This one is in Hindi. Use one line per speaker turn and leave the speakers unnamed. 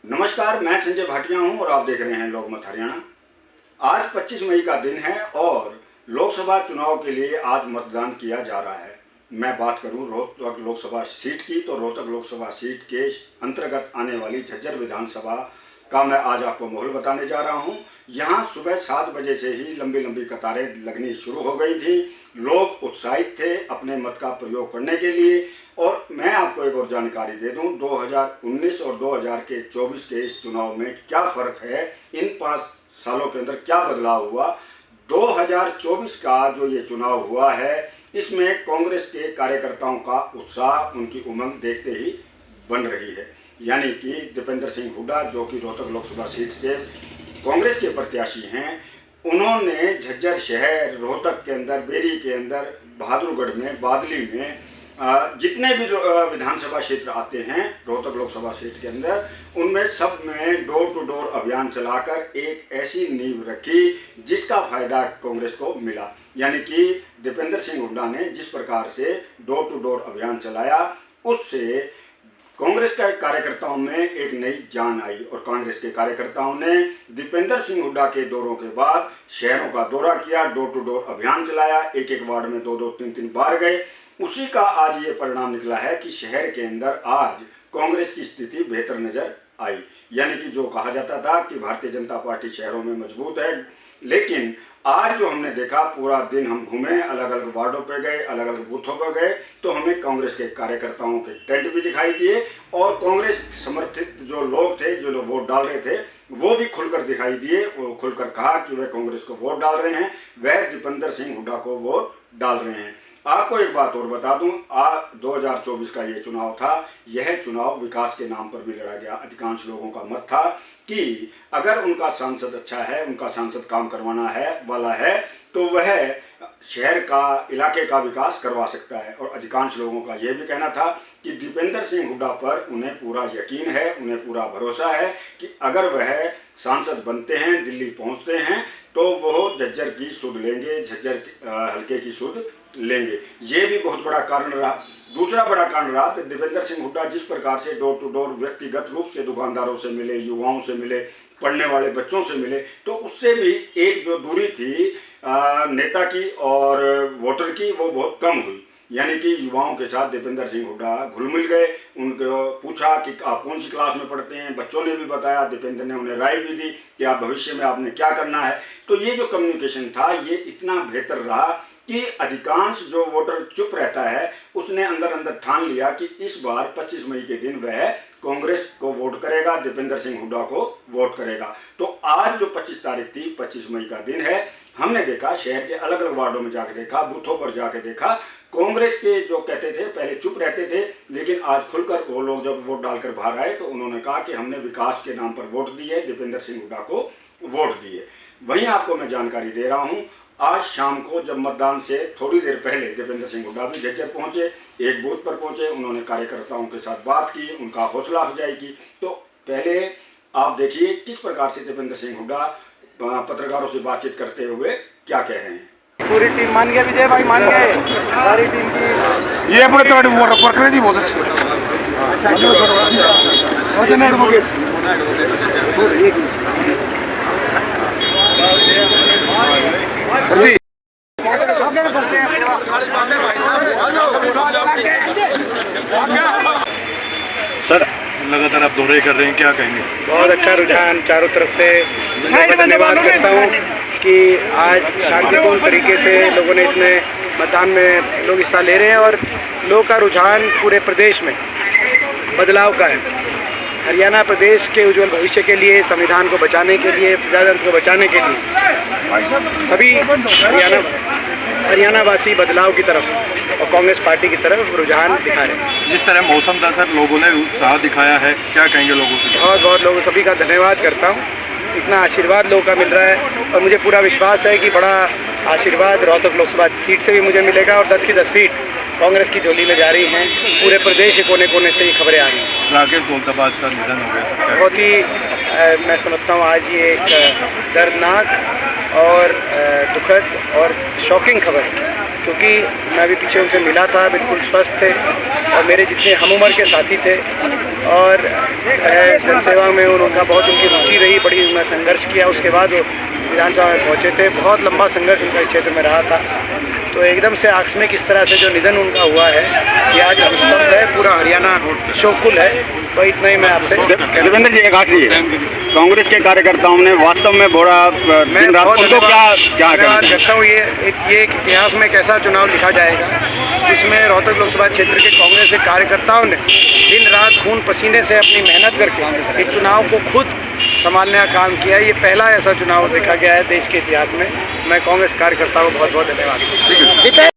नमस्कार, मैं संजय भाटिया हूं और आप देख रहे हैं लोकमत हरियाणा। आज 25 मई का दिन है और लोकसभा चुनाव के लिए आज मतदान किया जा रहा है। मैं बात करूं रोहतक लोकसभा सीट की, तो रोहतक लोकसभा सीट के अंतर्गत आने वाली झज्जर विधानसभा का मैं आज आपको माहौल बताने जा रहा हूं। यहां सुबह 7 बजे से ही लंबी लंबी कतारें लगनी शुरू हो गई थी। लोग उत्साहित थे अपने मत का प्रयोग करने के लिए। और मैं आपको एक और जानकारी दे दूं, 2019 और 2024 के इस चुनाव में क्या फ़र्क है, इन 5 सालों के अंदर क्या बदलाव हुआ। 2024 का जो ये चुनाव हुआ है, इसमें कांग्रेस के कार्यकर्ताओं का उत्साह, उनकी उमंग देखते ही बन रही है। यानी कि दीपेंद्र सिंह हुड्डा, जो कि रोहतक लोकसभा सीट से कांग्रेस के प्रत्याशी हैं, उन्होंने झज्जर शहर, रोहतक के अंदर, बेरी के अंदर, बहादुरगढ़ में, बादली में जितने भी विधानसभा क्षेत्र आते हैं रोहतक लोकसभा सीट के अंदर, उनमें सब में डोर टू डोर अभियान चलाकर एक ऐसी नींव रखी जिसका फायदा कांग्रेस को मिला। यानी कि दीपेंद्र सिंह हुड्डा ने जिस प्रकार से डोर टू डोर अभियान चलाया, उससे कांग्रेस के कार्यकर्ताओं में एक नई जान आई और कांग्रेस के कार्यकर्ताओं ने दीपेंद्र सिंह हुड्डा के दौरों के बाद शहरों का दौरा किया, डोर टू डोर अभियान चलाया, एक एक वार्ड में 2-2, 3-3 बार गए। उसी का आज ये परिणाम निकला है कि शहर के अंदर आज कांग्रेस की स्थिति बेहतर नजर आई। यानी कि जो कहा जाता था कि भारतीय जनता पार्टी शहरों में मजबूत है, लेकिन आज जो हमने देखा, पूरा दिन हम घूमे, अलग अलग वार्डों पे गए, अलग अलग बूथों पर गए, तो हमें कांग्रेस के कार्यकर्ताओं के टेंट भी दिखाई दिए और कांग्रेस समर्थित जो लोग थे, जो लोग वोट डाल रहे थे, वो भी खुलकर दिखाई दिए। वो खुलकर कहा कि वह कांग्रेस को वोट डाल रहे हैं, वह दीपेंद्र सिंह हुड्डा को वोट डाल रहे हैं। आपको एक बात और बता दूं, 2024 का ये चुनाव था, यह चुनाव विकास के नाम पर भी लड़ा गया। अधिकांश लोगों का मत था कि अगर उनका सांसद अच्छा है, उनका सांसद काम करवाना है वाला है, तो वह शहर का, इलाके का विकास करवा सकता है। और अधिकांश लोगों का यह भी कहना था कि दीपेंद्र सिंह हुड्डा पर उन्हें पूरा यकीन है, उन्हें पूरा भरोसा है कि अगर वह सांसद बनते हैं, दिल्ली पहुंचते हैं, तो वो झज्जर की सुध लेंगे, झज्जर हल्के की सुध लेंगे। ये भी बहुत बड़ा कारण रहा। दूसरा बड़ा कारण रहा तो दीपेंद्र सिंह हुड्डा जिस प्रकार से डोर टू डोर व्यक्तिगत रूप से दुकानदारों से मिले, युवाओं से मिले, पढ़ने वाले बच्चों से मिले, तो उससे भी एक जो दूरी थी नेता की और वोटर की, वो बहुत कम हुई। यानी कि युवाओं के साथ दीपेंद्र सिंह हुड्डा घुल मिल गए। उनको पूछा कि आप कौन सी क्लास में पढ़ते हैं, बच्चों ने भी बताया, दीपेंद्र ने उन्हें राय भी दी कि आप भविष्य में आपने क्या करना है। तो ये जो कम्युनिकेशन था, ये इतना बेहतर रहा कि अधिकांश जो वोटर चुप रहता है, उसने अंदर अंदर ठान लिया कि इस बार 25 मई के दिन वह कांग्रेस को वोट करेगा, दीपेंद्र सिंह हुड्डा को वोट करेगा। तो आज जो 25 तारीख थी, 25 मई का दिन है, हमने देखा, शहर के अलग अलग वार्डों में जाके देखा, बूथों पर जाके देखा, कांग्रेस के जो कहते थे, पहले चुप रहते थे, लेकिन आज खुलकर वो लोग जब वोट डालकर बाहर आए तो उन्होंने कहा कि हमने विकास के नाम पर वोट दिए, दीपेंद्र सिंह हुड्डा को वोट दिए। वहीं आपको मैं जानकारी दे रहा हूं, आज शाम को जब मतदान से थोड़ी देर पहले दीपेंद्र सिंह हुड्डा भी झज्जर पहुंचे, एक बूथ पर पहुंचे, उन्होंने कार्यकर्ताओं के साथ बात की, उनका हौसला अफजाई की। तो पहले आप देखिए किस प्रकार से दीपेंद्र सिंह हुड्डा पत्रकारों से बातचीत करते हुए क्या कह रहे हैं।
पूरी टीम मान गया, विजय भाई मान गए, सारी टीम की
ये अपने तो वर्कर जी बहुत अच्छे। सर लगातार आप दौरे कर रहे हैं, क्या कहेंगे?
बहुत अच्छा रुझान चारों तरफ से। मैं धन्यवाद करता हूँ कि आज शांतिपूर्ण तरीके से लोगों ने इतने मतदान में लोग हिस्सा ले रहे हैं और लोगों का रुझान पूरे प्रदेश में बदलाव का है। हरियाणा प्रदेश के उज्जवल भविष्य के लिए, संविधान को बचाने के लिए, प्रजातंत्र को बचाने के लिए सभी हरियाणा वासी बदलाव की तरफ और कांग्रेस पार्टी की तरफ रुझान दिखा रहे हैं।
जिस तरह मौसम था सर, लोगों ने उत्साह दिखाया है, क्या कहेंगे लोगों को?
बहुत बहुत लोगों सभी का धन्यवाद करता हूँ। इतना आशीर्वाद लोगों का मिल रहा है और मुझे पूरा विश्वास है कि बड़ा आशीर्वाद रोहतक लोकसभा सीट से भी मुझे मिलेगा और 10 की 10 सीट कांग्रेस की झोली में जा रही हैं। पूरे प्रदेश के कोने कोने से ये खबरें आ रही हैं।
राकेश दौलताबाद का निधन हो गया,
बहुत ही मैं समझता हूँ आज ये एक दर्दनाक और दुखद और शॉकिंग खबर है, क्योंकि मैं भी पीछे उनसे मिला था, बिल्कुल स्वस्थ थे और मेरे जितने हम उम्र के साथी थे और जनसेवा में उनका बहुत उनकी रुचि रही, बड़ी उन्होंने संघर्ष किया। उसके बाद वो विधानसभा में पहुँचे थे। बहुत लंबा संघर्ष उनका इस क्षेत्र में रहा था। तो एकदम से आकस्मिक इस तरह से जो निधन उनका हुआ है, ये आज स्तब्ध है, पूरा हरियाणा शोककुल है। तो इतना ही मैं आपसे
देवेंद्र जी, एक आखिरी है, कांग्रेस के कार्यकर्ताओं ने वास्तव में बड़ा दिन रात उनको क्या
करता हूँ। ये एक इतिहास में एक ऐसा चुनाव लिखा जाएगा जिसमें रोहतक लोकसभा क्षेत्र के कांग्रेस के कार्यकर्ताओं ने दिन रात खून पसीने से अपनी मेहनत करके एक चुनाव को खुद संभालने का काम किया है। ये पहला ऐसा चुनाव देखा गया है देश के इतिहास में। मैं कांग्रेस कार्यकर्ताओं को बहुत बहुत धन्यवाद।